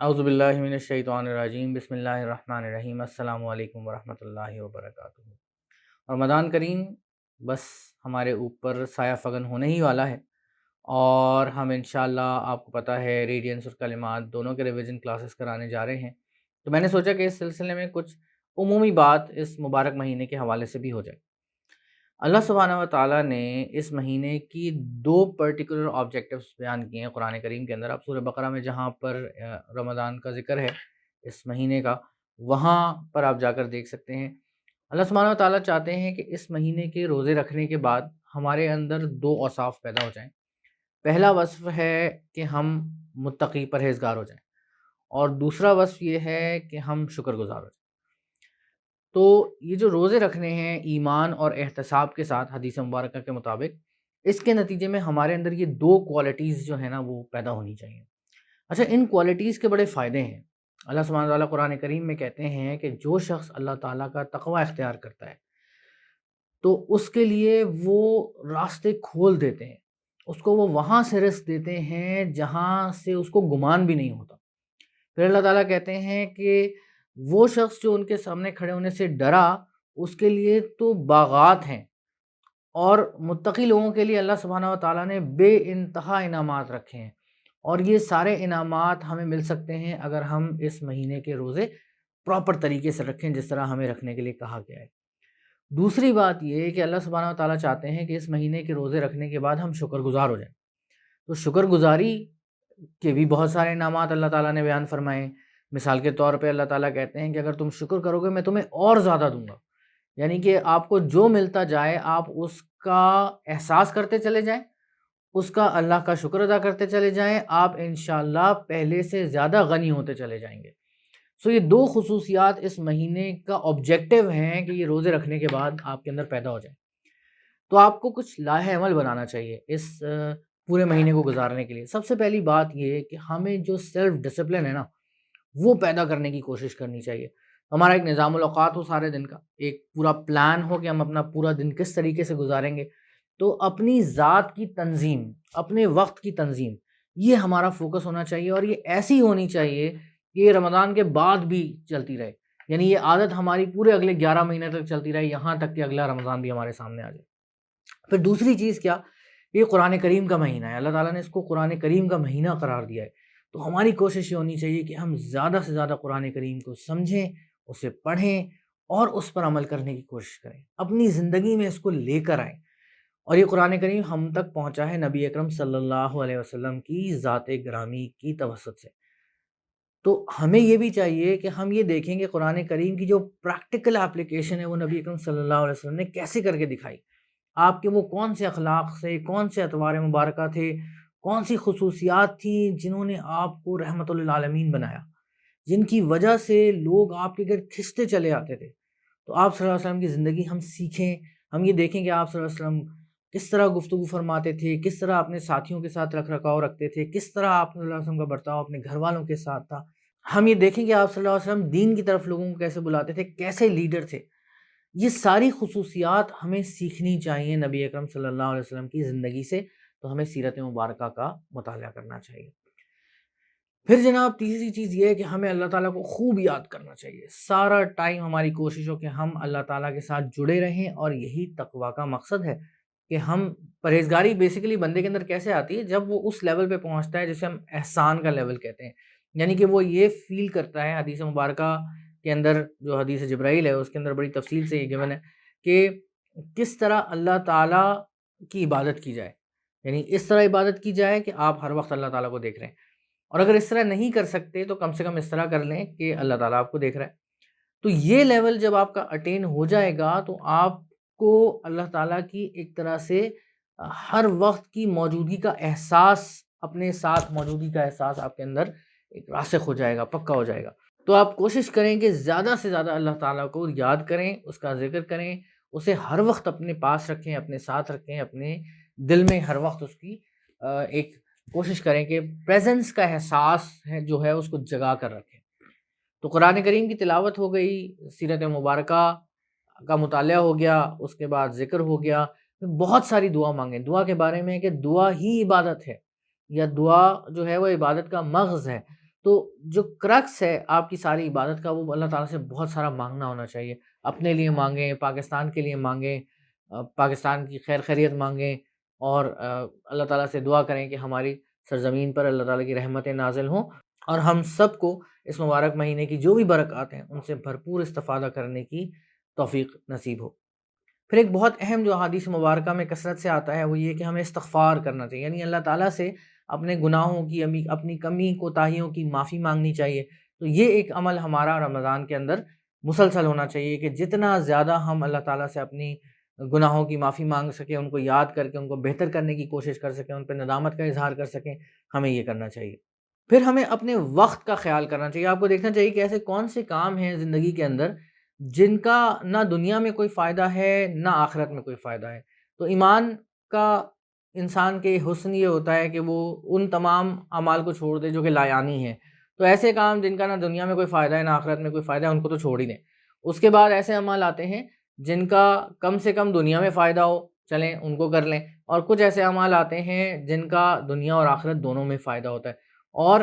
اعوذ باللہ من الشیطان الرجیم، بسم اللہ الرحمن الرحیم، السلام علیکم ورحمۃ اللہ وبرکاتہ۔ رمضان کریم بس ہمارے اوپر سایہ فگن ہونے ہی والا ہے، اور ہم انشاءاللہ آپ کو پتہ ہے ریڈینس اور کلمات دونوں کے ریویژن کلاسز کرانے جا رہے ہیں، تو میں نے سوچا کہ اس سلسلے میں کچھ عمومی بات اس مبارک مہینے کے حوالے سے بھی ہو جائے۔ اللہ سبحانہ و تعالیٰ نے اس مہینے کی دو پرٹیکولر آبجیکٹیوز بیان کیے ہیں قرآن کریم کے اندر۔ آپ سورہ بقرہ میں جہاں پر رمضان کا ذکر ہے اس مہینے کا، وہاں پر آپ جا کر دیکھ سکتے ہیں۔ اللہ سبحانہ و تعالیٰ چاہتے ہیں کہ اس مہینے کے روزے رکھنے کے بعد ہمارے اندر دو اوصاف پیدا ہو جائیں۔ پہلا وصف ہے کہ ہم متقی پرہیزگار ہو جائیں، اور دوسرا وصف یہ ہے کہ ہم شکر گزار ہو جائیں۔ تو یہ جو روزے رکھنے ہیں ایمان اور احتساب کے ساتھ حدیث مبارکہ کے مطابق، اس کے نتیجے میں ہمارے اندر یہ دو کوالٹیز جو ہیں نا وہ پیدا ہونی چاہیے۔ اچھا، ان کوالٹیز کے بڑے فائدے ہیں۔ اللہ سبحانہ تعالیٰ قرآن کریم میں کہتے ہیں کہ جو شخص اللہ تعالیٰ کا تقوی اختیار کرتا ہے تو اس کے لیے وہ راستے کھول دیتے ہیں، اس کو وہ وہاں سے رزق دیتے ہیں جہاں سے اس کو گمان بھی نہیں ہوتا۔ پھر اللہ تعالیٰ کہتے ہیں کہ وہ شخص جو ان کے سامنے کھڑے ہونے سے ڈرا، اس کے لیے تو باغات ہیں، اور متقی لوگوں کے لیے اللہ سبحانہ و تعالیٰ نے بے انتہا انعامات رکھے ہیں، اور یہ سارے انعامات ہمیں مل سکتے ہیں اگر ہم اس مہینے کے روزے پراپر طریقے سے رکھیں جس طرح ہمیں رکھنے کے لیے کہا گیا ہے۔ دوسری بات یہ ہے کہ اللہ سبحانہ و تعالیٰ چاہتے ہیں کہ اس مہینے کے روزے رکھنے کے بعد ہم شکر گزار ہو جائیں۔ تو شکر گزاری کے بھی بہت سارے انعامات اللہ تعالیٰ نے بیان فرمائے۔ مثال کے طور پہ اللہ تعالیٰ کہتے ہیں کہ اگر تم شکر کرو گے میں تمہیں اور زیادہ دوں گا، یعنی کہ آپ کو جو ملتا جائے آپ اس کا احساس کرتے چلے جائیں، اس کا اللہ کا شکر ادا کرتے چلے جائیں، آپ انشاءاللہ پہلے سے زیادہ غنی ہوتے چلے جائیں گے۔ یہ دو خصوصیات اس مہینے کا آبجیکٹیو ہیں کہ یہ روزے رکھنے کے بعد آپ کے اندر پیدا ہو جائیں۔ تو آپ کو کچھ لاہ عمل بنانا چاہیے اس پورے مہینے کو گزارنے کے لیے۔ سب سے پہلی بات یہ ہے کہ ہمیں جو سیلف ڈسپلن ہے نا وہ پیدا کرنے کی کوشش کرنی چاہیے۔ ہمارا ایک نظام الاوقات ہو سارے دن کا، ایک پورا پلان ہو کہ ہم اپنا پورا دن کس طریقے سے گزاریں گے۔ تو اپنی ذات کی تنظیم، اپنے وقت کی تنظیم، یہ ہمارا فوکس ہونا چاہیے، اور یہ ایسی ہونی چاہیے کہ یہ رمضان کے بعد بھی چلتی رہے، یعنی یہ عادت ہماری پورے اگلے 11 مہینے تک چلتی رہے، یہاں تک کہ اگلا رمضان بھی ہمارے سامنے آ جائے۔ پھر دوسری چیز کیا، یہ قرآن کریم کا مہینہ ہے، اللہ تعالیٰ نے اس کو قرآن کریم کا مہینہ قرار دیا ہے، تو ہماری کوشش یہ ہونی چاہیے کہ ہم زیادہ سے زیادہ قرآن کریم کو سمجھیں، اسے پڑھیں اور اس پر عمل کرنے کی کوشش کریں، اپنی زندگی میں اس کو لے کر آئیں۔ اور یہ قرآن کریم ہم تک پہنچا ہے نبی اکرم صلی اللہ علیہ وسلم کی ذات گرامی کی توسط سے۔ تو ہمیں یہ بھی چاہیے کہ ہم یہ دیکھیں کہ قرآن کریم کی جو پریکٹیکل اپلیکیشن ہے وہ نبی اکرم صلی اللہ علیہ وسلم نے کیسے کر کے دکھائی۔ آپ کے وہ کون سے اخلاق سے، کون سے اطوار مبارکہ تھے، کون سی خصوصیات تھیں جنہوں نے آپ کو رحمت للعالمین بنایا، جن کی وجہ سے لوگ آپ کے گھر کھنچتے چلے آتے تھے۔ تو آپ صلی اللہ علیہ وسلم کی زندگی ہم سیکھیں، ہم یہ دیکھیں کہ آپ صلی اللہ علیہ وسلم کس طرح گفتگو فرماتے تھے، کس طرح اپنے ساتھیوں کے ساتھ رکھ رکھاؤ رکھتے تھے، کس طرح آپ صلی اللہ علیہ وسلم کا برتاؤ اپنے گھر والوں کے ساتھ تھا۔ ہم یہ دیکھیں کہ آپ صلی اللہ علیہ وسلم دین کی طرف لوگوں کو کیسے بلاتے تھے، کیسے لیڈر تھے۔ یہ ساری خصوصیات ہمیں سیکھنی چاہیے نبی اکرم صلی اللہ علیہ وسلم کی زندگی سے، تو ہمیں سیرت مبارکہ کا مطالعہ کرنا چاہیے۔ پھر جناب تیسری چیز یہ ہے کہ ہمیں اللہ تعالیٰ کو خوب یاد کرنا چاہیے، سارا ٹائم ہماری کوشش ہو کہ ہم اللہ تعالیٰ کے ساتھ جڑے رہیں، اور یہی تقویٰ کا مقصد ہے کہ ہم پرہیزگاری بیسیکلی بندے کے اندر کیسے آتی ہے، جب وہ اس لیول پہ پہنچتا ہے جسے ہم احسان کا لیول کہتے ہیں، یعنی کہ وہ یہ فیل کرتا ہے۔ حدیث مبارکہ کے اندر جو حدیث جبرائیل ہے اس کے اندر بڑی تفصیل سے یہ گیون ہے کہ کس طرح اللہ تعالیٰ کی عبادت کی جائے، یعنی اس طرح عبادت کی جائے کہ آپ ہر وقت اللہ تعالیٰ کو دیکھ رہے ہیں، اور اگر اس طرح نہیں کر سکتے تو کم سے کم اس طرح کر لیں کہ اللہ تعالیٰ آپ کو دیکھ رہا ہے۔ تو یہ لیول جب آپ کا اٹین ہو جائے گا تو آپ کو اللہ تعالیٰ کی ایک طرح سے ہر وقت کی موجودگی کا احساس، اپنے ساتھ موجودگی کا احساس آپ کے اندر ایک راسخ ہو جائے گا، پکا ہو جائے گا۔ تو آپ کوشش کریں کہ زیادہ سے زیادہ اللہ تعالیٰ کو یاد کریں، اس کا ذکر کریں، اسے ہر وقت اپنے پاس رکھیں، اپنے ساتھ رکھیں، اپنے دل میں ہر وقت اس کی ایک کوشش کریں کہ پریزنس کا احساس ہے جو ہے اس کو جگا کر رکھیں۔ تو قرآن کریم کی تلاوت ہو گئی، سیرت مبارکہ کا مطالعہ ہو گیا، اس کے بعد ذکر ہو گیا۔ بہت ساری دعا مانگیں۔ دعا کے بارے میں کہ دعا ہی عبادت ہے، یا دعا جو ہے وہ عبادت کا مغز ہے۔ تو جو کرکس ہے آپ کی ساری عبادت کا وہ اللہ تعالیٰ سے بہت سارا مانگنا ہونا چاہیے. اپنے لیے مانگیں، پاکستان کے لیے مانگیں، پاکستان کی خیر خیریت مانگیں، اور اللہ تعالیٰ سے دعا کریں کہ ہماری سرزمین پر اللہ تعالیٰ کی رحمتیں نازل ہوں، اور ہم سب کو اس مبارک مہینے کی جو بھی برکات ہیں ان سے بھرپور استفادہ کرنے کی توفیق نصیب ہو. پھر ایک بہت اہم جو احادیث مبارکہ میں کثرت سے آتا ہے وہ یہ کہ ہمیں استغفار کرنا چاہیے، یعنی اللہ تعالیٰ سے اپنے گناہوں کی، اپنی کمی کوتاہیوں کی معافی مانگنی چاہیے. تو یہ ایک عمل ہمارا رمضان کے اندر مسلسل ہونا چاہیے کہ جتنا زیادہ ہم اللہ تعالیٰ سے اپنی گناہوں کی معافی مانگ سکیں، ان کو یاد کر کے ان کو بہتر کرنے کی کوشش کر سکیں، ان پہ ندامت کا اظہار کر سکیں، ہمیں یہ کرنا چاہیے. پھر ہمیں اپنے وقت کا خیال کرنا چاہیے. آپ کو دیکھنا چاہیے کہ ایسے کون سے کام ہیں زندگی کے اندر جن کا نہ دنیا میں کوئی فائدہ ہے نہ آخرت میں کوئی فائدہ ہے. تو ایمان کا انسان کے حسن یہ ہوتا ہے کہ وہ ان تمام اعمال کو چھوڑ دے جو کہ لایانی ہیں. تو ایسے کام جن کا نہ دنیا میں کوئی فائدہ ہے نہ آخرت میں کوئی فائدہ ہے ان کو تو چھوڑ ہی دیں. اس کے بعد ایسے اعمال آتے ہیں جن کا کم سے کم دنیا میں فائدہ ہو، چلیں ان کو کر لیں. اور کچھ ایسے اعمال آتے ہیں جن کا دنیا اور آخرت دونوں میں فائدہ ہوتا ہے. اور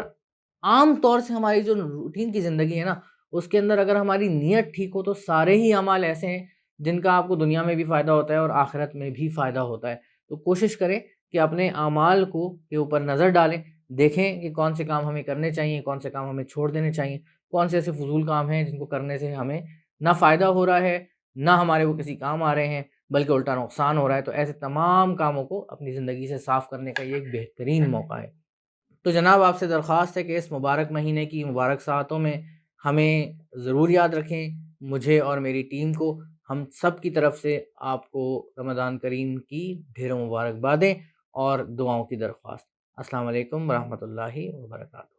عام طور سے ہماری جو روٹین کی زندگی ہے نا اس کے اندر اگر ہماری نیت ٹھیک ہو تو سارے ہی اعمال ایسے ہیں جن کا آپ کو دنیا میں بھی فائدہ ہوتا ہے اور آخرت میں بھی فائدہ ہوتا ہے. تو کوشش کریں کہ اپنے اعمال کے اوپر نظر ڈالیں، دیکھیں کہ کون سے کام ہمیں کرنے چاہیے، کون سے کام ہمیں چھوڑ دینے چاہیے، کون سے ایسے فضول کام ہیں جن کو کرنے سے ہمیں نہ فائدہ ہو رہا ہے نہ ہمارے وہ کسی کام آ رہے ہیں بلکہ الٹا نقصان ہو رہا ہے. تو ایسے تمام کاموں کو اپنی زندگی سے صاف کرنے کا یہ ایک بہترین موقع ہے. تو جناب آپ سے درخواست ہے کہ اس مبارک مہینے کی مبارک ساعتوں میں ہمیں ضرور یاد رکھیں، مجھے اور میری ٹیم کو. ہم سب کی طرف سے آپ کو رمضان کریم کی ڈھیروں مبارکبادیں اور دعاؤں کی درخواست. السلام علیکم ورحمۃ اللہ وبرکاتہ.